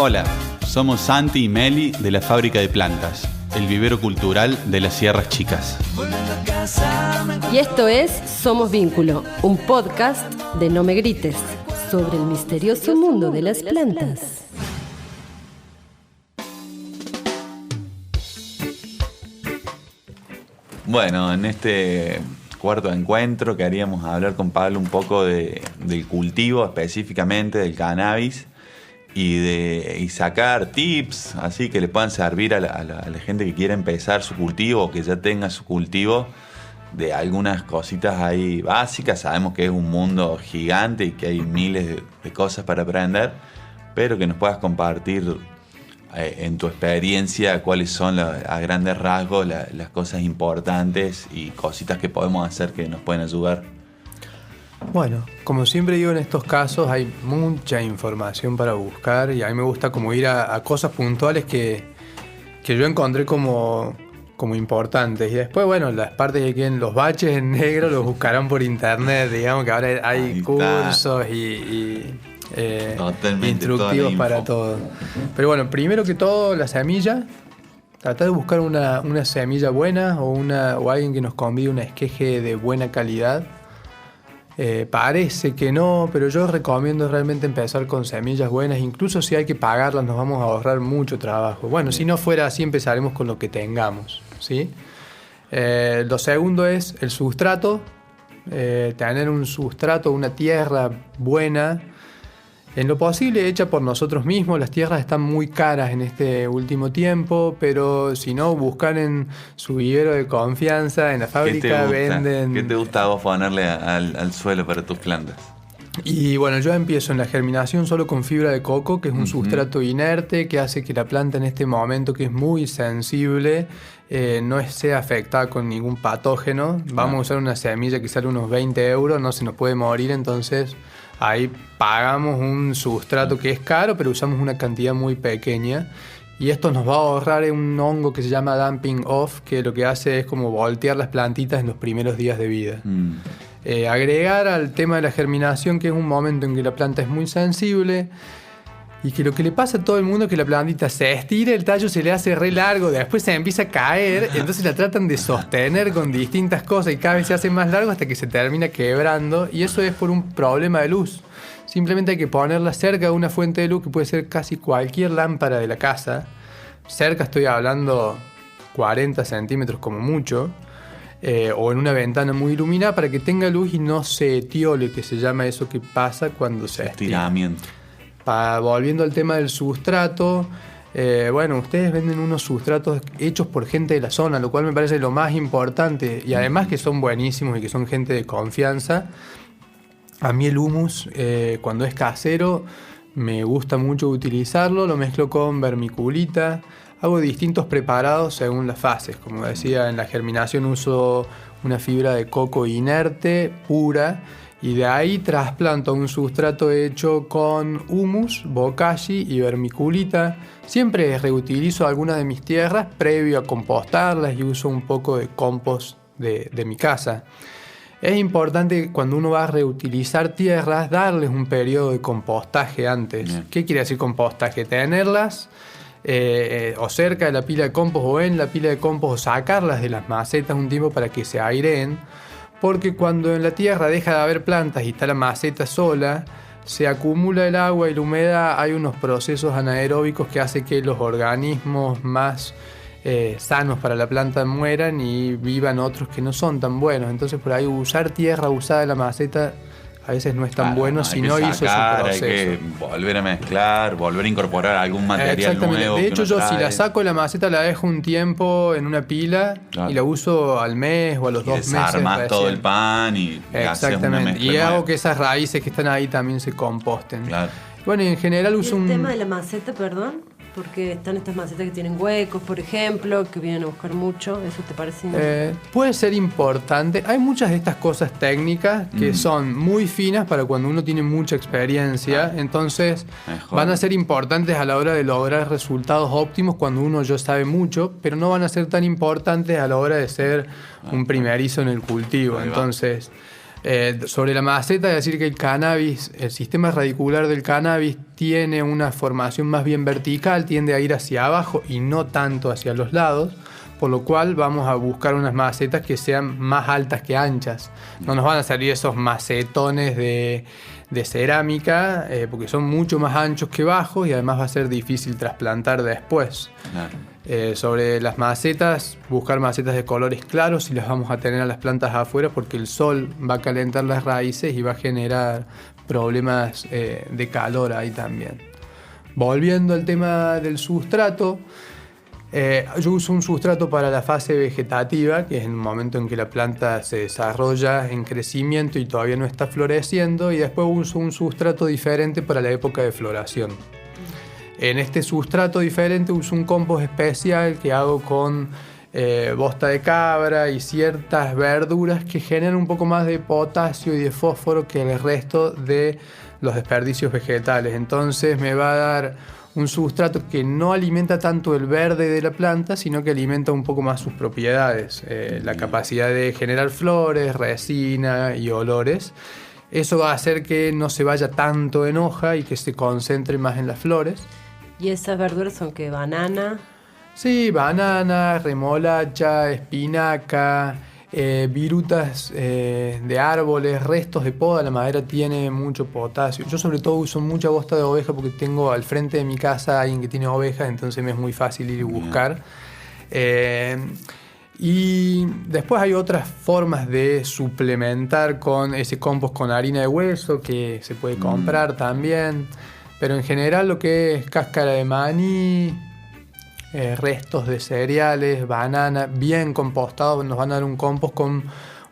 Hola, somos Santi y Meli de la Fábrica de Plantas, el vivero cultural de las Sierras Chicas. Y esto es Somos Vínculo, un podcast de No Me Grites, sobre el misterioso mundo de las plantas. Bueno, en este cuarto encuentro queríamos hablar con Pablo un poco del cultivo, específicamente del cannabis, y sacar tips así que le puedan servir a la gente que quiera empezar su cultivo o que ya tenga su cultivo, de algunas cositas ahí básicas. Sabemos que es un mundo gigante y que hay miles de cosas para aprender, pero que nos puedas compartir en tu experiencia cuáles son a grandes rasgos las cosas importantes y cositas que podemos hacer que nos pueden ayudar. Bueno, como siempre digo, en estos casos hay mucha información para buscar y a mí me gusta como ir a cosas puntuales que yo encontré como importantes. Y después, bueno, las partes que queden, los baches en negro los buscarán por internet. Digamos que ahora hay cursos y instructivos para todo. Pero bueno, primero que todo, la semilla. Tratar de buscar una semilla buena o alguien que nos convide un esqueje de buena calidad. Parece que no, pero yo recomiendo realmente empezar con semillas buenas. Incluso si hay que pagarlas, nos vamos a ahorrar mucho trabajo. Bueno, si no fuera así, empezaremos con lo que tengamos, ¿sí? Lo segundo es el sustrato. Tener un sustrato, una tierra buena, en lo posible hecha por nosotros mismos. Las tierras están muy caras en este último tiempo, pero si no, buscan en su vivero de confianza, en la fábrica venden... ¿Qué te gusta a vos ponerle al suelo para tus plantas? Y bueno, yo empiezo en la germinación solo con fibra de coco, que es un sustrato inerte que hace que la planta en este momento, que es muy sensible, no sea afectada con ningún patógeno. Vamos a usar una semilla que sale unos 20 euros, no se nos puede morir, entonces ahí pagamos un sustrato que es caro, pero usamos una cantidad muy pequeña. Y esto nos va a ahorrar un hongo que se llama dumping off, que lo que hace es como voltear las plantitas en los primeros días de vida. Agregar al tema de la germinación, que es un momento en que la planta es muy sensible y que lo que le pasa a todo el mundo es que la plantita se estira, el tallo se le hace re largo, después se empieza a caer, entonces la tratan de sostener con distintas cosas y cada vez se hace más largo hasta que se termina quebrando, y eso es por un problema de luz. Simplemente hay que ponerla cerca de una fuente de luz, que puede ser casi cualquier lámpara de la casa. Cerca estoy hablando 40 centímetros como mucho, o en una ventana muy iluminada para que tenga luz y no se etiole, que se llama eso que pasa cuando se estiramiento. Volviendo al tema del sustrato, bueno, ustedes venden unos sustratos hechos por gente de la zona, lo cual me parece lo más importante, y además que son buenísimos y que son gente de confianza. A mí el humus, cuando es casero, me gusta mucho utilizarlo, lo mezclo con vermiculita. Hago distintos preparados según las fases. Como decía, en la germinación uso una fibra de coco inerte, pura, y de ahí trasplanto un sustrato hecho con humus, bokashi y vermiculita. Siempre reutilizo algunas de mis tierras previo a compostarlas y uso un poco de compost de mi casa. Es importante cuando uno va a reutilizar tierras darles un periodo de compostaje antes. Bien. ¿Qué quiere decir compostaje? Tenerlas o cerca de la pila de compost o en la pila de compost, o sacarlas de las macetas un tiempo para que se aireen, porque cuando en la tierra deja de haber plantas y está la maceta sola, se acumula el agua y la humedad. Hay unos procesos anaeróbicos que hacen que los organismos más sanos para la planta mueran y vivan otros que no son tan buenos. Entonces por ahí usar tierra usada de la maceta a veces no es tan bueno si no hizo su proceso. Hay que volver a mezclar, volver a incorporar algún material nuevo. De hecho, yo si la saco de la maceta la dejo un tiempo en una pila, y la uso al mes o a los 2 meses. Desarmas todo el pan y haces una mezcla. Y hago que esas raíces que están ahí también se composten. Claro. Bueno, y en general uso el tema de la maceta, perdón, porque están estas macetas que tienen huecos, por ejemplo, que vienen a buscar mucho. ¿Eso te parece? Puede ser importante. Hay muchas de estas cosas técnicas que son muy finas para cuando uno tiene mucha experiencia. Entonces van a ser importantes a la hora de lograr resultados óptimos cuando uno ya sabe mucho, pero no van a ser tan importantes a la hora de ser un primerizo en el cultivo. Entonces Sobre la maceta, es decir que el cannabis, el sistema radicular del cannabis tiene una formación más bien vertical, tiende a ir hacia abajo y no tanto hacia los lados, por lo cual vamos a buscar unas macetas que sean más altas que anchas. No nos van a salir esos macetones de cerámica, porque son mucho más anchos que bajos y además va a ser difícil trasplantar después. Claro. Sobre las macetas, buscar macetas de colores claros si las vamos a tener a las plantas afuera, porque el sol va a calentar las raíces y va a generar problemas de calor ahí también. Volviendo al tema del sustrato, yo uso un sustrato para la fase vegetativa, que es el momento en que la planta se desarrolla en crecimiento y todavía no está floreciendo, y después uso un sustrato diferente para la época de floración. En este sustrato diferente uso un compost especial que hago con bosta de cabra y ciertas verduras que generan un poco más de potasio y de fósforo que el resto de los desperdicios vegetales. Entonces me va a dar un sustrato que no alimenta tanto el verde de la planta, sino que alimenta un poco más sus propiedades, la capacidad de generar flores, resina y olores. Eso va a hacer que no se vaya tanto en hoja y que se concentre más en las flores. ¿Y esas verduras son qué? ¿Banana? Sí, banana, remolacha, espinaca, virutas de árboles, restos de poda. La madera tiene mucho potasio. Yo sobre todo uso mucha bosta de oveja porque tengo al frente de mi casa a alguien que tiene ovejas, entonces me es muy fácil ir y buscar. Y después hay otras formas de suplementar con ese compost con harina de hueso que se puede comprar también. Pero en general lo que es cáscara de maní, restos de cereales, banana, bien compostados, nos van a dar un compost con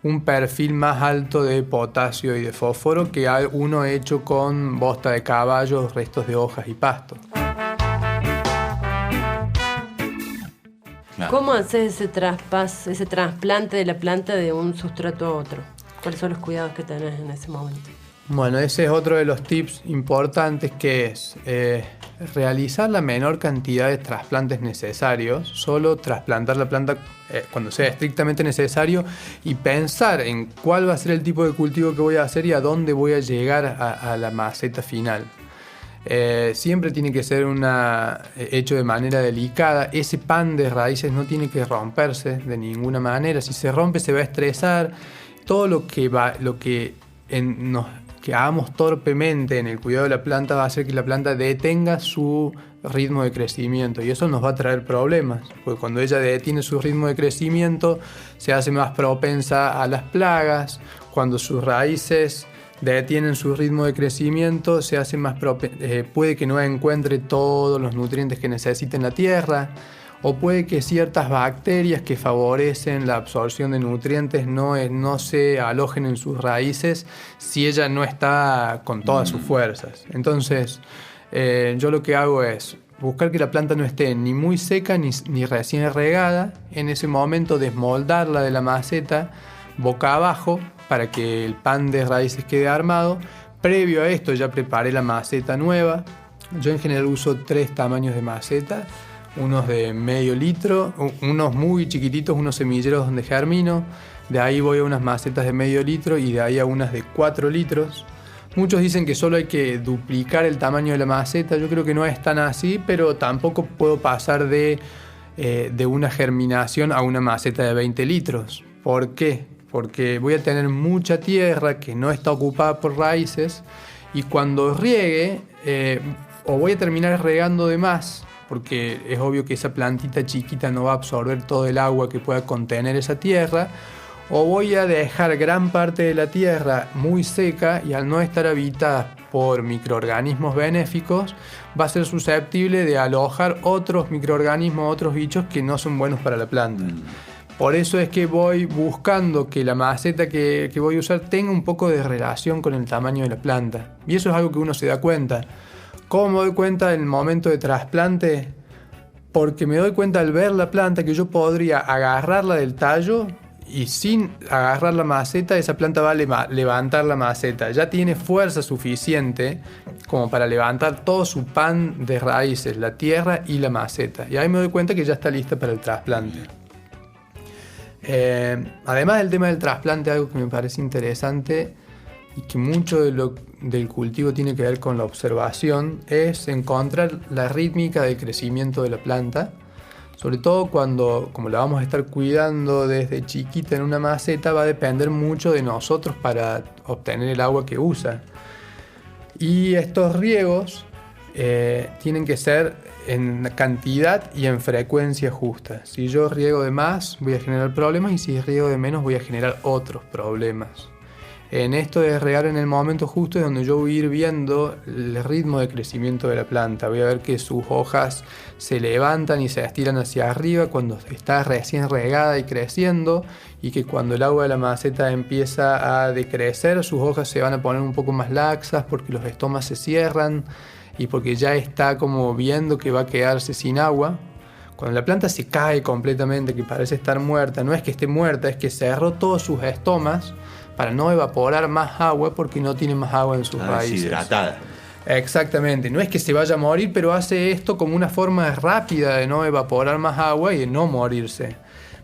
un perfil más alto de potasio y de fósforo que uno hecho con bosta de caballo, restos de hojas y pasto. ¿Cómo haces ese trasplante de la planta de un sustrato a otro? ¿Cuáles son los cuidados que tenés en ese momento? Bueno, ese es otro de los tips importantes, que es realizar la menor cantidad de trasplantes necesarios, solo trasplantar la planta cuando sea estrictamente necesario y pensar en cuál va a ser el tipo de cultivo que voy a hacer y a dónde voy a llegar a la maceta final. Siempre tiene que ser hecho de manera delicada. Ese pan de raíces no tiene que romperse de ninguna manera. Si se rompe se va a estresar. Todo lo que hagamos torpemente en el cuidado de la planta va a hacer que la planta detenga su ritmo de crecimiento y eso nos va a traer problemas, porque cuando ella detiene su ritmo de crecimiento se hace más propensa a las plagas. Cuando sus raíces detienen su ritmo de crecimiento se hace más puede que no encuentre todos los nutrientes que necesita en la tierra, o puede que ciertas bacterias que favorecen la absorción de nutrientes no se alojen en sus raíces si ella no está con todas sus fuerzas. Entonces, yo lo que hago es buscar que la planta no esté ni muy seca ni recién regada. En ese momento desmoldarla de la maceta boca abajo para que el pan de raíces quede armado. Previo a esto ya preparé la maceta nueva. Yo en general uso 3 tamaños de maceta. Unos de medio litro, unos muy chiquititos, unos semilleros donde germino. De ahí voy a unas macetas de medio litro y de ahí a unas de 4 litros. Muchos dicen que solo hay que duplicar el tamaño de la maceta. Yo creo que no es tan así, pero tampoco puedo pasar de una germinación a una maceta de 20 litros. ¿Por qué? Porque voy a tener mucha tierra que no está ocupada por raíces y cuando riegue, o voy a terminar regando de más, porque es obvio que esa plantita chiquita no va a absorber todo el agua que pueda contener esa tierra, o voy a dejar gran parte de la tierra muy seca y al no estar habitada por microorganismos benéficos va a ser susceptible de alojar otros microorganismos, otros bichos que no son buenos para la planta. Por eso es que voy buscando que la maceta que voy a usar tenga un poco de relación con el tamaño de la planta, y eso es algo que uno se da cuenta. ¿Cómo me doy cuenta en el momento de trasplante? Porque me doy cuenta al ver la planta que yo podría agarrarla del tallo y sin agarrar la maceta esa planta va a levantar la maceta. Ya tiene fuerza suficiente como para levantar todo su pan de raíces, la tierra y la maceta. Y ahí me doy cuenta que ya está lista para el trasplante. Además del tema del trasplante, algo que me parece interesante y que mucho del cultivo tiene que ver con la observación, es encontrar la rítmica del crecimiento de la planta, sobre todo cuando, como la vamos a estar cuidando desde chiquita en una maceta, va a depender mucho de nosotros para obtener el agua que usa. Y estos riegos tienen que ser en cantidad y en frecuencia justa. Si yo riego de más, voy a generar problemas, y si riego de menos, voy a generar otros problemas. En esto de regar en el momento justo es donde yo voy a ir viendo el ritmo de crecimiento de la planta. Voy a ver que sus hojas se levantan y se estiran hacia arriba cuando está recién regada y creciendo, y que cuando el agua de la maceta empieza a decrecer, sus hojas se van a poner un poco más laxas porque los estomas se cierran y porque ya está como viendo que va a quedarse sin agua. Cuando la planta se cae completamente, que parece estar muerta, no es que esté muerta, es que cerró todos sus estomas para no evaporar más agua porque no tiene más agua en sus raíces. Deshidratada. Exactamente, no es que se vaya a morir, pero hace esto como una forma rápida de no evaporar más agua y de no morirse.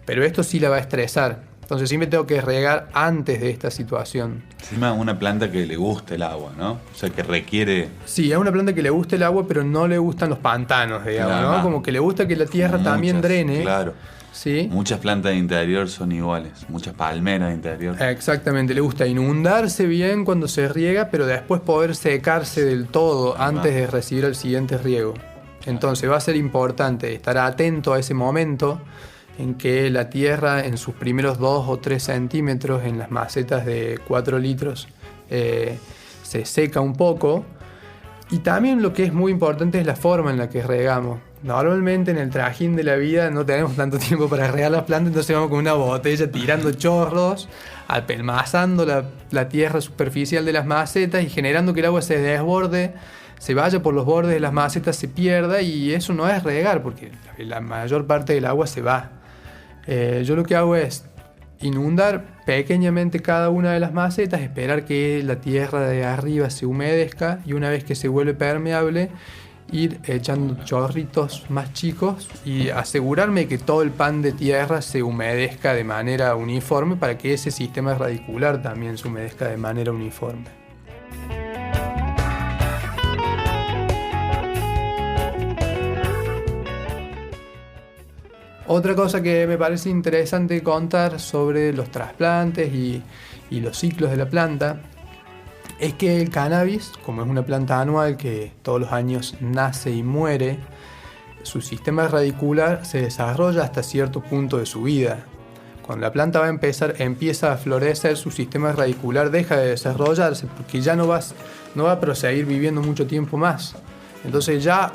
Pero esto sí la va a estresar. Entonces siempre tengo que regar antes de esta situación. Encima una planta que le gusta el agua, ¿no? O sea, que requiere... Sí, es una planta que le gusta el agua, pero no le gustan los pantanos, digamos, Claro. ¿no? Como que le gusta que la tierra también drene. Claro. ¿Sí? Muchas plantas de interior son iguales, muchas palmeras de interior. Exactamente, le gusta inundarse bien cuando se riega, pero después poder secarse del todo antes de recibir el siguiente riego. Entonces va a ser importante estar atento a ese momento en que la tierra en sus primeros 2 o 3 centímetros en las macetas de 4 litros se seca un poco. Y también lo que es muy importante es la forma en la que regamos. Normalmente en el trajín de la vida no tenemos tanto tiempo para regar las plantas, entonces vamos con una botella tirando chorros, apelmazando la tierra superficial de las macetas y generando que el agua se desborde, se vaya por los bordes de las macetas, se pierda, y eso no es regar porque la mayor parte del agua se va. Yo lo que hago es inundar pequeñamente cada una de las macetas, esperar que la tierra de arriba se humedezca y una vez que se vuelve permeable, ir echando chorritos más chicos y asegurarme que todo el pan de tierra se humedezca de manera uniforme para que ese sistema radicular también se humedezca de manera uniforme. Otra cosa que me parece interesante contar sobre los trasplantes y los ciclos de la planta es que el cannabis, como es una planta anual que todos los años nace y muere, su sistema radicular se desarrolla hasta cierto punto de su vida. Cuando la planta empieza a florecer, su sistema radicular deja de desarrollarse porque ya no va a proseguir viviendo mucho tiempo más. Entonces ya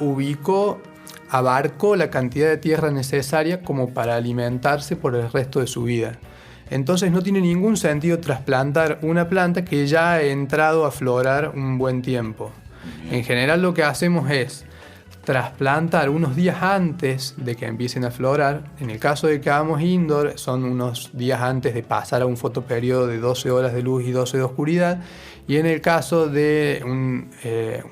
abarcó la cantidad de tierra necesaria como para alimentarse por el resto de su vida. Entonces no tiene ningún sentido trasplantar una planta que ya ha entrado a florar un buen tiempo. En general lo que hacemos es trasplantar unos días antes de que empiecen a florar. En el caso de que hagamos indoor, son unos días antes de pasar a un fotoperiodo de 12 horas de luz y 12 de oscuridad. Y en el caso de un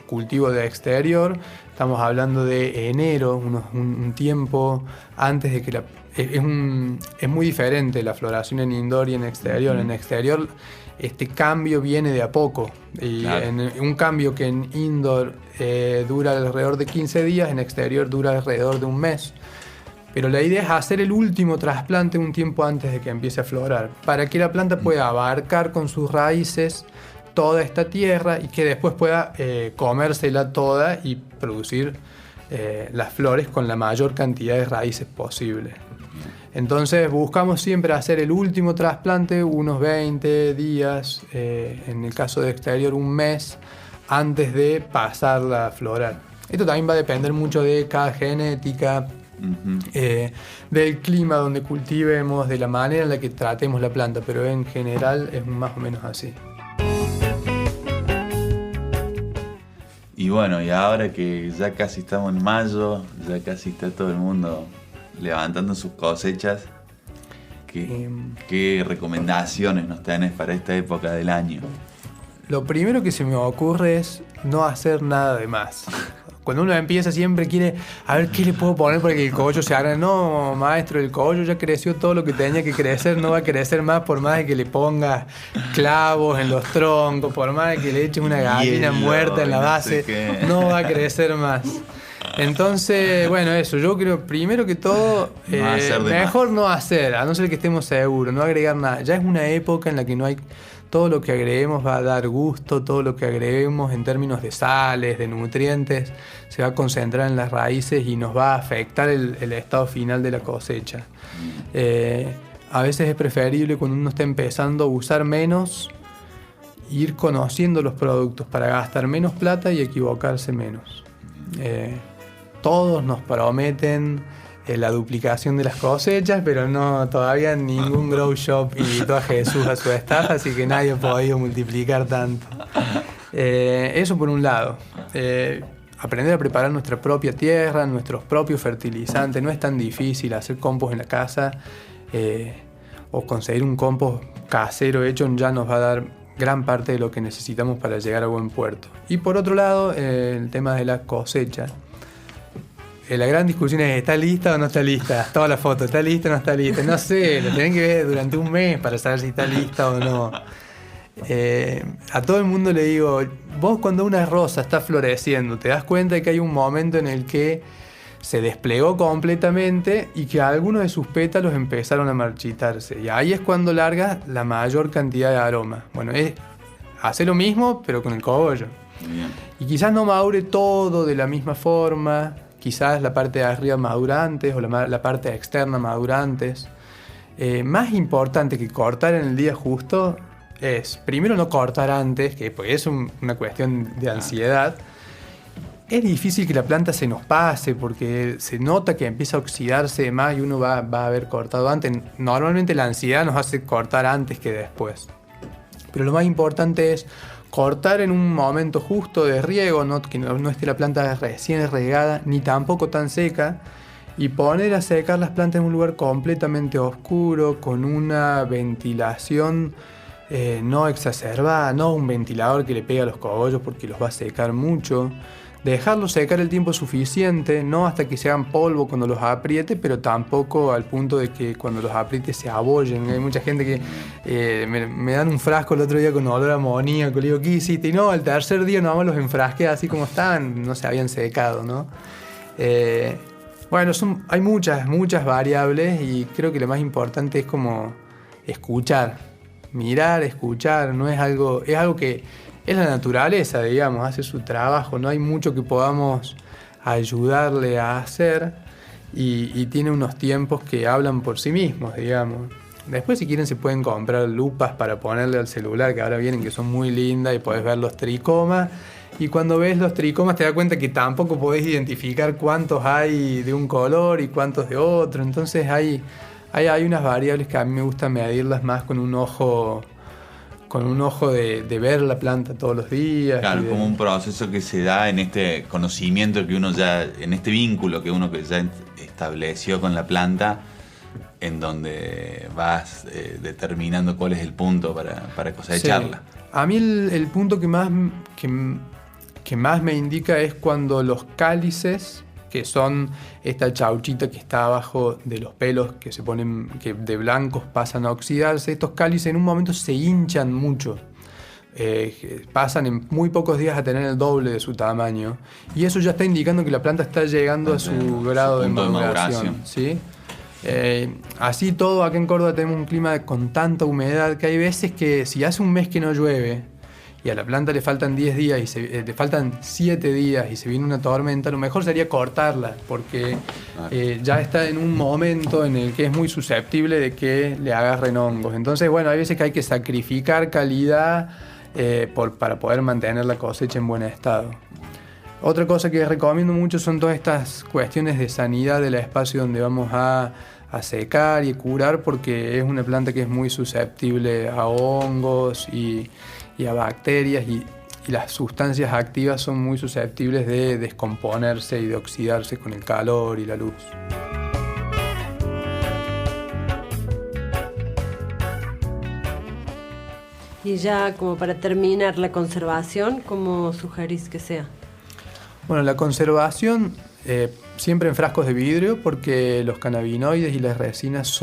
cultivo de exterior, estamos hablando de enero, un tiempo antes de que es muy diferente la floración en indoor y en exterior. En exterior este cambio viene de a poco. Y claro. Un cambio que en indoor dura alrededor de 15 días, en exterior dura alrededor de un mes. Pero la idea es hacer el último trasplante un tiempo antes de que empiece a florar, para que la planta pueda abarcar con sus raíces toda esta tierra y que después pueda comérsela toda y producir las flores con la mayor cantidad de raíces posible. Entonces buscamos siempre hacer el último trasplante unos 20 días, en el caso de exterior un mes, antes de pasarla a florar. Esto también va a depender mucho de cada genética, del clima donde cultivemos, de la manera en la que tratemos la planta, pero en general es más o menos así. Y bueno, y ahora que ya casi estamos en mayo, ya casi está todo el mundo levantando sus cosechas, ¿qué recomendaciones nos tenés para esta época del año? Lo primero que se me ocurre es no hacer nada de más. Cuando uno empieza siempre quiere, a ver qué le puedo poner para que el cogollo se haga. No, maestro, el cogollo ya creció todo lo que tenía que crecer, no va a crecer más por más de que le pongas clavos en los troncos, por más de que le eches una gallina muerta en la base, no va a crecer más. Entonces, bueno, eso, yo creo, primero que todo, mejor no hacer, a no ser que estemos seguros, no agregar nada. Ya es una época en la que no hay... Todo lo que agreguemos va a dar gusto, todo lo que agreguemos en términos de sales, de nutrientes, se va a concentrar en las raíces y nos va a afectar el estado final de la cosecha. A veces es preferible cuando uno está empezando a usar menos, ir conociendo los productos para gastar menos plata y equivocarse menos. Todos nos prometen la duplicación de las cosechas, pero no, todavía ningún grow shop invitó a Jesús a su staff, así que nadie ha podido multiplicar tanto. Eso por un lado. Aprender a preparar nuestra propia tierra, nuestros propios fertilizantes. No es tan difícil hacer compost en la casa o conseguir un compost casero hecho, ya nos va a dar gran parte de lo que necesitamos para llegar a buen puerto. Y por otro lado, el tema de la cosecha. La gran discusión es, ¿está lista o no está lista? Toda la foto, ¿está lista o no está lista? No sé, lo tienen que ver durante un mes para saber si está lista o no. A todo el mundo le digo, vos cuando una rosa está floreciendo, te das cuenta de que hay un momento en el que se desplegó completamente y que algunos de sus pétalos empezaron a marchitarse. Y ahí es cuando larga la mayor cantidad de aroma. Bueno, hace lo mismo, pero con el cogollo. Y quizás no madure todo de la misma forma. Quizás la parte de arriba madura antes o la parte externa madura antes. Más importante que cortar en el día justo es, primero, no cortar antes, que pues es una cuestión de ansiedad. Es difícil que la planta se nos pase porque se nota que empieza a oxidarse más y uno va a haber cortado antes. Normalmente la ansiedad nos hace cortar antes que después. Pero lo más importante es cortar en un momento justo de riego, que no esté la planta recién regada, ni tampoco tan seca, y poner a secar las plantas en un lugar completamente oscuro, con una ventilación no exacerbada, no un ventilador que le pega a los cogollos porque los va a secar mucho. Dejarlos secar el tiempo suficiente, no hasta que se hagan polvo cuando los apriete, pero tampoco al punto de que cuando los apriete se abollen. Hay mucha gente que me dan un frasco el otro día con olor a amoníaco, le digo, ¿qué hiciste? Y no, al tercer día nomás los enfrasqué así como estaban, no se habían secado, ¿no? Bueno, hay muchas variables y creo que lo más importante es como escuchar, mirar, escuchar, no es algo, es algo que es la naturaleza, digamos, hace su trabajo, no hay mucho que podamos ayudarle a hacer y tiene unos tiempos que hablan por sí mismos, digamos. Después, si quieren, se pueden comprar lupas para ponerle al celular, que ahora vienen, que son muy lindas y podés ver los tricomas. Y cuando ves los tricomas te das cuenta que tampoco podés identificar cuántos hay de un color y cuántos de otro. Entonces hay unas variables que a mí me gusta medirlas más con un ojo de ver la planta todos los días. Claro, como un proceso que se da en este conocimiento que uno ya, en este vínculo que uno que ya estableció con la planta, en donde vas determinando cuál es el punto para cosecharla. Sí. A mí el punto que más me indica es cuando los cálices, que son esta chauchita que está abajo de los pelos que se ponen, que de blancos pasan a oxidarse, estos cálices en un momento se hinchan mucho. Pasan en muy pocos días a tener el doble de su tamaño. Y eso ya está indicando que la planta está llegando a su grado de maduración. ¿Sí? Así todo, acá en Córdoba tenemos un clima con tanta humedad que hay veces que si hace un mes que no llueve y a la planta le faltan 10 días y le faltan 7 días y se viene una tormenta, lo mejor sería cortarla porque ya está en un momento en el que es muy susceptible de que le agarren hongos. Entonces, bueno, hay veces que hay que sacrificar calidad para poder mantener la cosecha en buen estado. Otra cosa que recomiendo mucho son todas estas cuestiones de sanidad del espacio donde vamos a secar y curar, porque es una planta que es muy susceptible a hongos y a bacterias y las sustancias activas son muy susceptibles de descomponerse y de oxidarse con el calor y la luz. Y ya como para terminar la conservación, ¿cómo sugerís que sea? Bueno, la conservación siempre en frascos de vidrio, porque los cannabinoides y las resinas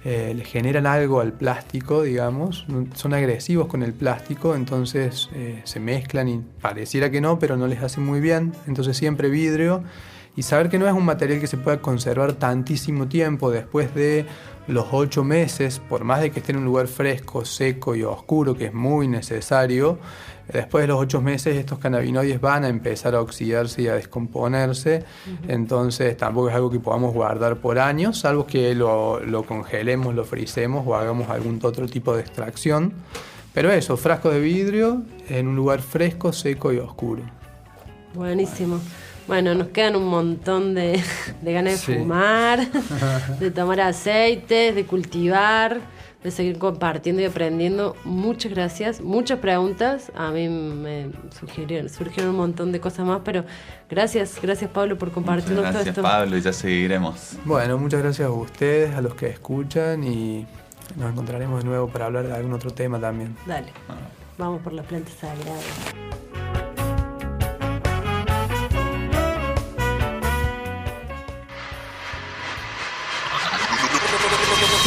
le generan algo al plástico, digamos, son agresivos con el plástico, entonces se mezclan y pareciera que no, pero no les hace muy bien, entonces siempre vidrio. Y saber que no es un material que se pueda conservar tantísimo tiempo. Después de los 8 meses, por más de que esté en un lugar fresco, seco y oscuro, que es muy necesario, después de los 8 meses estos cannabinoides van a empezar a oxidarse y a descomponerse. Entonces tampoco es algo que podamos guardar por años, salvo que lo congelemos, lo frisemos o hagamos algún otro tipo de extracción. Pero eso, frascos de vidrio en un lugar fresco, seco y oscuro. Buenísimo. Bueno, nos quedan un montón de ganas de fumar, de tomar aceites, de cultivar, de seguir compartiendo y aprendiendo. Muchas gracias. Muchas preguntas. A mí me surgieron un montón de cosas más, pero gracias Pablo por compartirnos todo esto. Gracias Pablo, y ya seguiremos. Bueno, muchas gracias a ustedes, a los que escuchan, y nos encontraremos de nuevo para hablar de algún otro tema también. Dale, vamos por las plantas sagradas.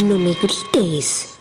No me grites.